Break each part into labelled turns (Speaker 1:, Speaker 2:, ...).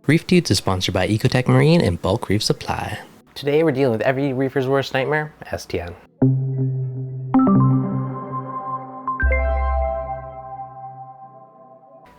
Speaker 1: ReefDudes is sponsored by Ecotech Marine and Bulk Reef Supply. Today we're dealing with every reefer's worst nightmare, STN.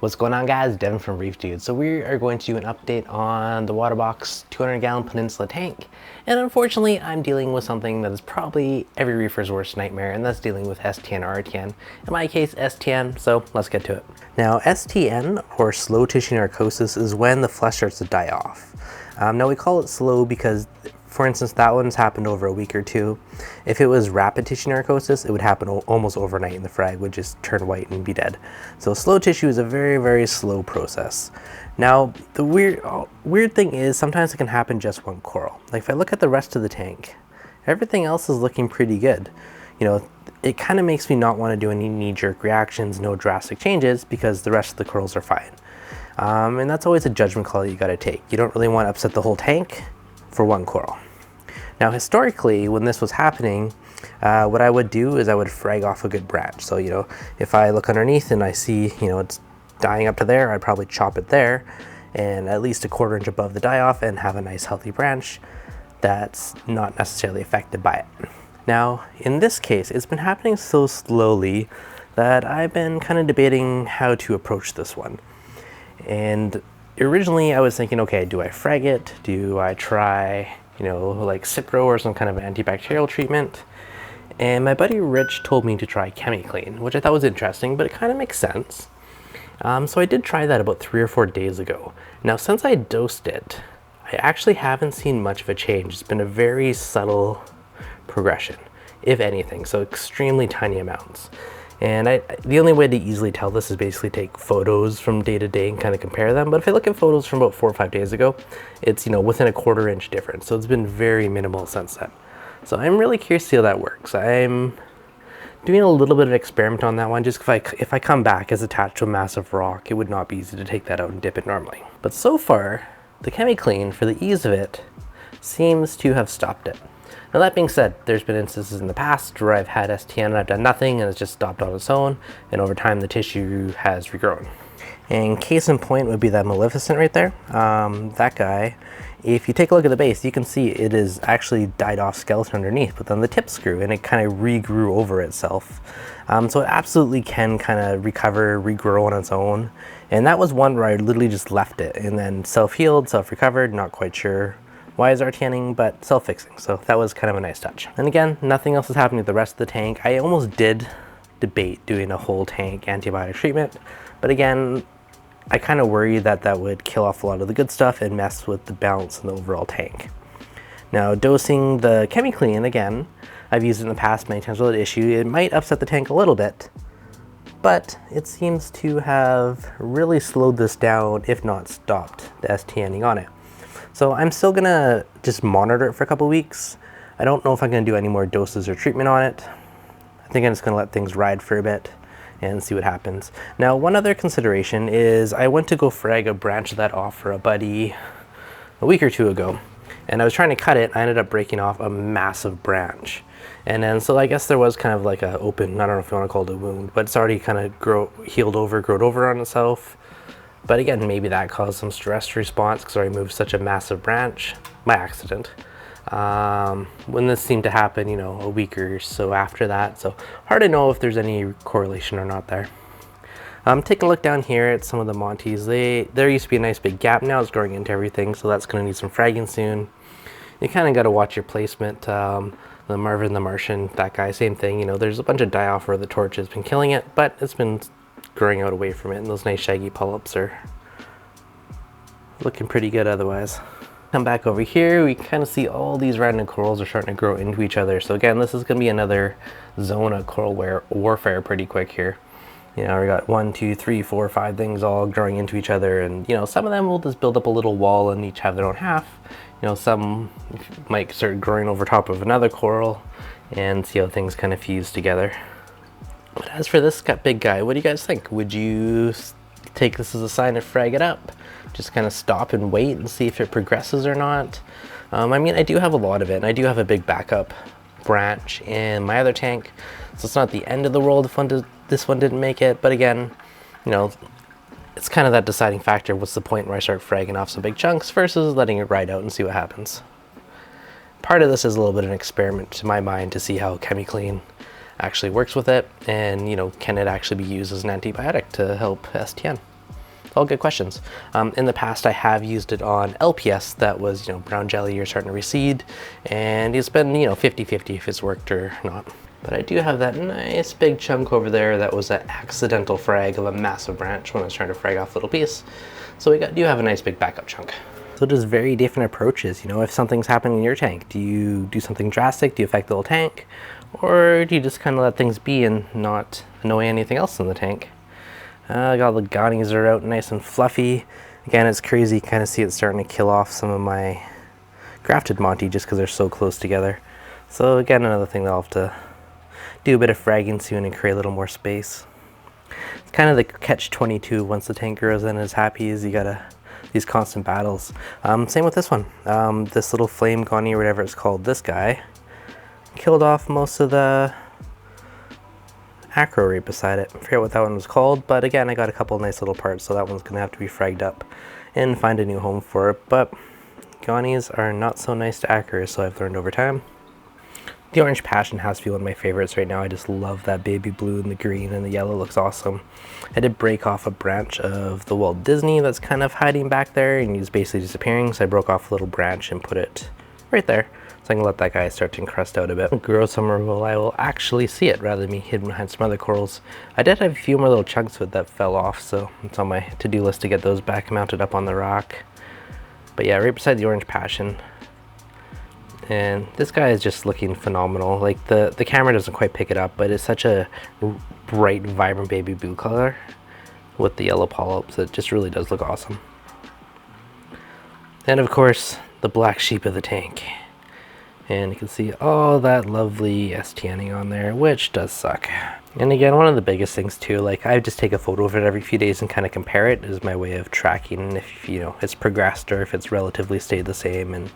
Speaker 1: What's going on, guys? Devin from ReefDudes. So we are going to do an update on the Waterbox 200-gallon Peninsula tank. And unfortunately, I'm dealing with something that is probably every reefer's worst nightmare, and that's dealing with STN or RTN. In my case, STN, so let's get to it. Now, STN, or slow tissue narcosis, is when the flesh starts to die off. Now, we call it slow because, for instance, that one's happened over a week or two. If it was rapid tissue narcosis, it would happen almost overnight and the frag would just turn white and be dead. So slow tissue is a very, very slow process. Now, the weird thing is sometimes it can happen just one coral. Like if I look at the rest of the tank, everything else is looking pretty good. You know, it kind of makes me not want to do any knee-jerk reactions, no drastic changes, because the rest of the corals are fine. And that's always a judgment call that you got to take. You don't really want to upset the whole tank for one coral. Now, historically, when this was happening, what I would do is I would frag off a good branch. So, you know, if I look underneath and I see, you know, it's dying up to there, I'd probably chop it there and at least a 1/4 inch above the die off and have a nice healthy branch that's not necessarily affected by it. Now, in this case, it's been happening so slowly that I've been kind of debating how to approach this one. And originally I was thinking, okay, do I frag it? Do I try, you know, like Cipro or some kind of antibacterial treatment? And my buddy Rich told me to try ChemiClean, which I thought was interesting, but it kind of makes sense. So I did try that about 3 or 4 days ago. Now, since I dosed it, I actually haven't seen much of a change. It's been a very subtle progression, if anything, so extremely tiny amounts. And the only way to easily tell this is basically take photos from day to day and kind of compare them. But if I look at photos from about 4 or 5 days ago, it's, you know, within a 1/4 inch difference. So it's been very minimal since then. So I'm really curious to see how that works. I'm doing a little bit of experiment on that one. Just if I come back as attached to a massive rock, it would not be easy to take that out and dip it normally. But so far, the ChemiClean, for the ease of it, seems to have stopped it. Now, that being said, there's been instances in the past where I've had STN and I've done nothing and it's just stopped on its own, and over time the tissue has regrown. And case in point would be that Maleficent right there. That guy, if you take a look at the base, you can see it is actually died off skeleton underneath, but then the tips grew and it kind of regrew over itself. So it absolutely can kind of recover, regrow on its own. And that was one where I literally just left it and then self-healed, self-recovered, not quite sure why is RTNing, but self-fixing. So that was kind of a nice touch. And again, nothing else is happening with the rest of the tank. I almost did debate doing a whole tank antibiotic treatment, but again, I kind of worry that that would kill off a lot of the good stuff and mess with the balance in the overall tank. Now, dosing the ChemiClean, again, I've used it in the past many times without issue. It might upset the tank a little bit, but it seems to have really slowed this down, if not stopped the STNing on it. So I'm still gonna just monitor it for a couple weeks. I don't know if I'm gonna do any more doses or treatment on it. I think I'm just gonna let things ride for a bit and see what happens. Now, one other consideration is I went to go frag a branch of that off for a buddy a week or two ago, and I was trying to cut it. I ended up breaking off a massive branch. And then, so I guess there was kind of like a open, I don't know if you wanna call it a wound, but it's already kind of growed over on itself. But again, maybe that caused some stress response because I removed such a massive branch by accident. When this seemed to happen, you know, a week or so after that. So hard to know if there's any correlation or not there. Take a look down here at some of the Montes. There used to be a nice big gap. Now it's growing into everything, so that's going to need some fragging soon. You kind of got to watch your placement. The Marvin the Martian, that guy, same thing. You know, there's a bunch of die-off where the torch has been killing it, but it's been growing out away from it, and those nice shaggy polyps are looking pretty good otherwise. Come back over here, we kind of see all these random corals are starting to grow into each other. So again, this is going to be another zone of coral warfare pretty quick here. You know, we got 1, 2, 3, 4, 5 things all growing into each other, and you know, some of them will just build up a little wall and each have their own half. You know, some might start growing over top of another coral and see how things kind of fuse together. But as for this big guy, what do you guys think? Would you take this as a sign to frag it up? Just kind of stop and wait and see if it progresses or not? I mean, I do have a lot of it, and I do have a big backup branch in my other tank, so it's not the end of the world if this one didn't make it. But again, you know, it's kind of that deciding factor. What's the point where I start fragging off some big chunks versus letting it ride out and see what happens? Part of this is a little bit of an experiment to my mind to see how ChemiClean actually works with it, and can it actually be used as an antibiotic to help STN? All good questions. In the past, I have used it on LPS that was brown jelly or starting to recede, and it's been 50-50 if it's worked or not. But I do have that nice big chunk over there that was an accidental frag of a massive branch when I was trying to frag off a little piece. So we do have a nice big backup chunk. So there's very different approaches. If something's happening in your tank, do you do something drastic? Do you affect the whole tank? Or do you just kind of let things be and not annoy anything else in the tank? I got all the gonnies are out nice and fluffy. Again, it's crazy, kind of see it starting to kill off some of my grafted Monty just because they're so close together. So again, another thing that I'll have to do a bit of fragging soon and create a little more space. It's kind of the catch-22 once the tank grows and is happy, is you gotta these constant battles. Same with this one. This little flame gonny or whatever it's called, this guy killed off most of the acro right beside it. I forget what that one was called, but again, I got a couple nice little parts, so that one's gonna have to be fragged up and find a new home for it. But gonnies are not so nice to acros, so I've learned over time. The orange passion has to be one of my favorites right now. I just love that baby blue and the green and the yellow looks awesome. I did break off a branch of the Walt Disney that's kind of hiding back there and he's basically disappearing, so I broke off a little branch and put it right there. So I can let that guy start to encrust out a bit. Grow somewhere where I will actually see it rather than me hidden behind some other corals. I did have a few more little chunks of it that fell off, so it's on my to-do list to get those back mounted up on the rock. But yeah, right beside the orange passion. And this guy is just looking phenomenal. Like the camera doesn't quite pick it up, but it's such a bright, vibrant baby blue color with the yellow polyps. It just really does look awesome. And of course, the black sheep of the tank. And you can see all that lovely STNing on there, which does suck. And again, one of the biggest things too, like I just take a photo of it every few days and kind of compare it as my way of tracking if it's progressed or if it's relatively stayed the same. And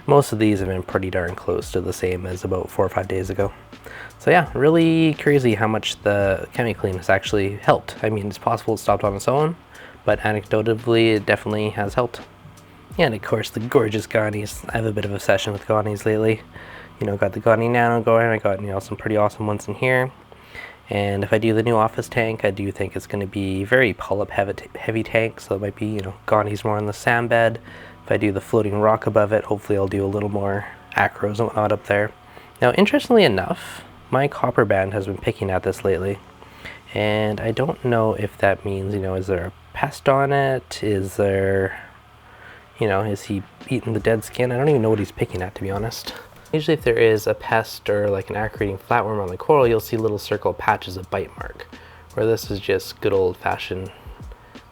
Speaker 1: most of these have been pretty darn close to the same as about 4 or 5 days ago. So yeah, really crazy how much the ChemiClean has actually helped. I mean, it's possible it stopped on its own, but anecdotally it definitely has helped. And of course the gorgeous gonnies. I have a bit of a obsession with gonnies lately. Got the gonny nano going. I got some pretty awesome ones in here. And if I do the new office tank, I do think it's going to be very polyp heavy tank, so it might be gonnies more on the sand bed. If I do the floating rock above it, hopefully I'll do a little more acros and whatnot up there. Now, interestingly enough, my copper band has been picking at this lately, and I don't know if that means is there a pest on it? Is there is he eating the dead skin? I don't even know what he's picking at, to be honest. Usually if there is a pest or like an acro-eating flatworm on the coral, you'll see little circle patches of bite mark, where this is just good old-fashioned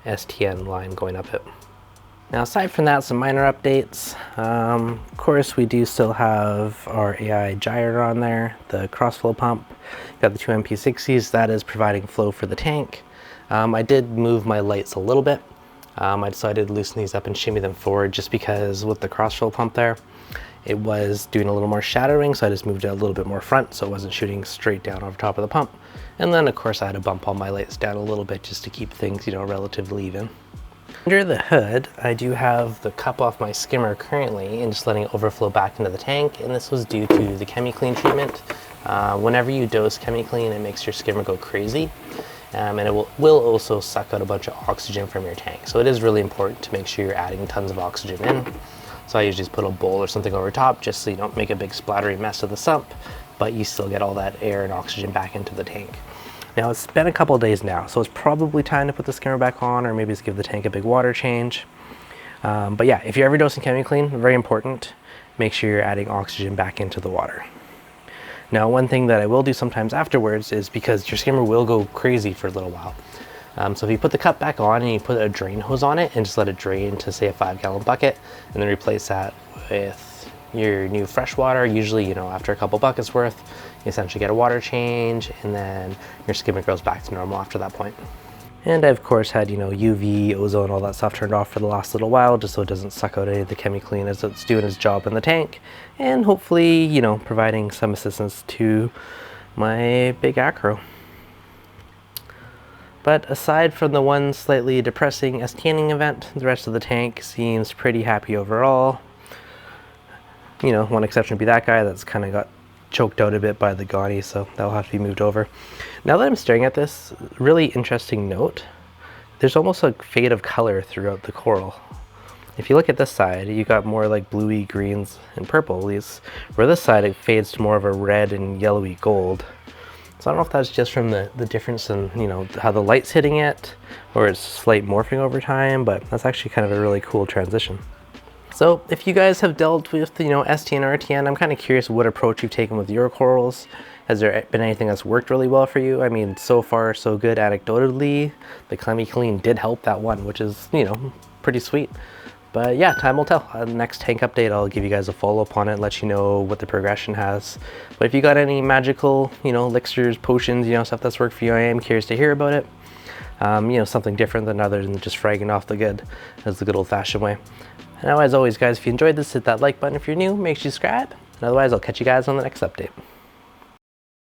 Speaker 1: STN line going up it. Now, aside from that, some minor updates. Of course, we do still have our AI gyre on there, the crossflow pump. Got the 2 MP60s, that is providing flow for the tank. I did move my lights a little bit. I decided to loosen these up and shimmy them forward just because with the crossflow pump there, it was doing a little more shadowing, so I just moved it a little bit more front so it wasn't shooting straight down over top of the pump. And then of course I had to bump all my lights down a little bit just to keep things, relatively even. Under the hood, I do have the cup off my skimmer currently and just letting it overflow back into the tank, and this was due to the ChemiClean treatment. Whenever you dose ChemiClean, it makes your skimmer go crazy. And it will also suck out a bunch of oxygen from your tank. So it is really important to make sure you're adding tons of oxygen in. So I usually just put a bowl or something over top just so you don't make a big splattery mess of the sump, but you still get all that air and oxygen back into the tank. Now it's been a couple of days now, so it's probably time to put the skimmer back on or maybe just give the tank a big water change. But yeah, if you're ever dosing ChemiClean, very important, make sure you're adding oxygen back into the water. Now, one thing that I will do sometimes afterwards is because your skimmer will go crazy for a little while. So if you put the cup back on and you put a drain hose on it and just let it drain to say a 5-gallon bucket and then replace that with your new fresh water, usually, after a couple buckets worth, you essentially get a water change and then your skimmer goes back to normal after that point. And I, of course, had, UV, ozone, all that stuff turned off for the last little while, just so it doesn't suck out any of the ChemiClean as it's doing its job in the tank. And hopefully, providing some assistance to my big acro. But aside from the one slightly depressing STNing event, the rest of the tank seems pretty happy overall. You know, one exception would be that guy that's kind of got choked out a bit by the Gaudi, so that'll have to be moved over. Now that I'm staring at this, really interesting note, there's almost a fade of color throughout the coral. If you look at this side, you got more like bluey greens and purples, where this side it fades to more of a red and yellowy gold. So I don't know if that's just from the difference in, you know, how the light's hitting it, or it's slight morphing over time, but that's actually kind of a really cool transition. So if you guys have dealt with, you know, STN or RTN, I'm kind of curious what approach you've taken with your corals. Has there been anything that's worked really well for you? I mean, so far so good anecdotally. The Clemmy Clean did help that one, which is, you know, pretty sweet. But yeah, time will tell. Next tank update, I'll give you guys a follow-up on it, let you know what the progression has. But if you got any magical, you know, elixirs, potions, you know, stuff that's worked for you, I am curious to hear about it. You know, something different than other than just fragging off the good, as the good old-fashioned way. And now, as always, guys, if you enjoyed this, hit that like button. If you're new, make sure you subscribe. And otherwise, I'll catch you guys on the next update.